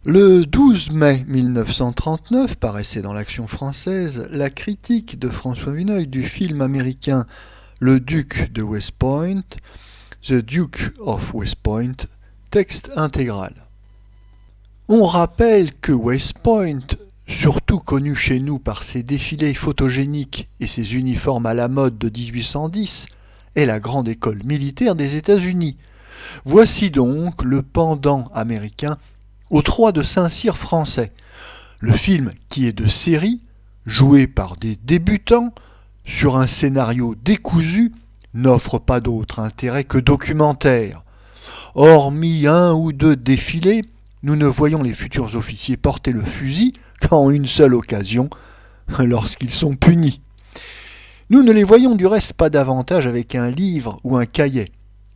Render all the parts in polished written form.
Le 12 mai 1939 paraissait dans l'Action française la critique de François Vuneuil du film américain Le Duc de West Point, The Duke of West Point, texte intégral. On rappelle que West Point, surtout connu chez nous par ses défilés photogéniques et ses uniformes à la mode de 1810, est la grande école militaire des États-Unis. Voici donc le pendant américain aux 3 de Saint-Cyr français. Le film, qui est de série, joué par des débutants, sur un scénario décousu, n'offre pas d'autre intérêt que documentaire. Hormis 1 ou 2 défilés, nous ne voyons les futurs officiers porter le fusil qu'en une seule occasion, lorsqu'ils sont punis. Nous ne les voyons du reste pas davantage avec un livre ou un cahier.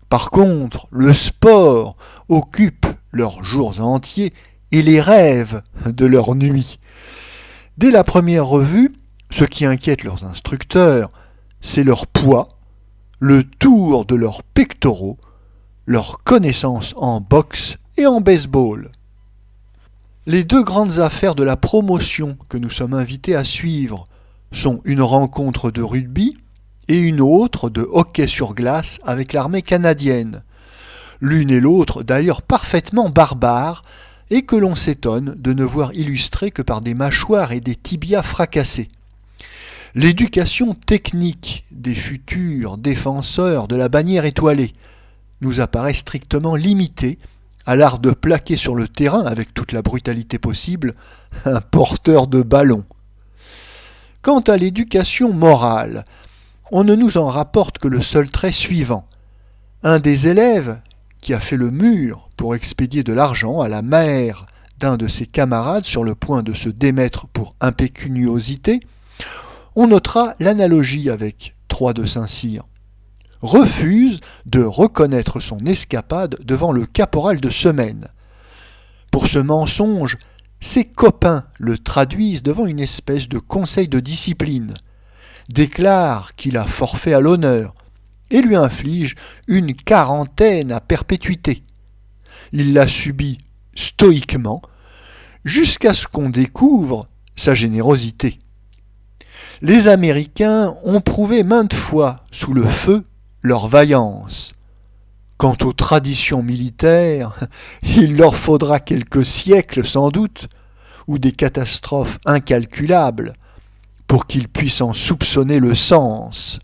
Par contre, le sport occupe leurs jours entiers et les rêves de leur nuit. Dès la première revue, ce qui inquiète leurs instructeurs, c'est leur poids, le tour de leurs pectoraux, leur connaissance en boxe et en baseball. Les 2 grandes affaires de la promotion que nous sommes invités à suivre sont une rencontre de rugby et une autre de hockey sur glace avec l'armée canadienne. L'une et l'autre d'ailleurs parfaitement barbares et que l'on s'étonne de ne voir illustrées que par des mâchoires et des tibias fracassés. L'éducation technique des futurs défenseurs de la bannière étoilée nous apparaît strictement limitée à l'art de plaquer sur le terrain, avec toute la brutalité possible, un porteur de ballon. Quant à l'éducation morale, on ne nous en rapporte que le seul trait suivant. Un des élèves, qui a fait le mur pour expédier de l'argent à la mère d'un de ses camarades sur le point de se démettre pour impécuniosité, on notera l'analogie avec 3 de Saint-Cyr, refuse de reconnaître son escapade devant le caporal de semaine. Pour ce mensonge, ses copains le traduisent devant une espèce de conseil de discipline, déclarent qu'il a forfait à l'honneur et lui inflige une quarantaine à perpétuité. Il la subit stoïquement jusqu'à ce qu'on découvre sa générosité. Les Américains ont prouvé maintes fois sous le feu leur vaillance. Quant aux traditions militaires, il leur faudra quelques siècles sans doute, ou des catastrophes incalculables, pour qu'ils puissent en soupçonner le sens.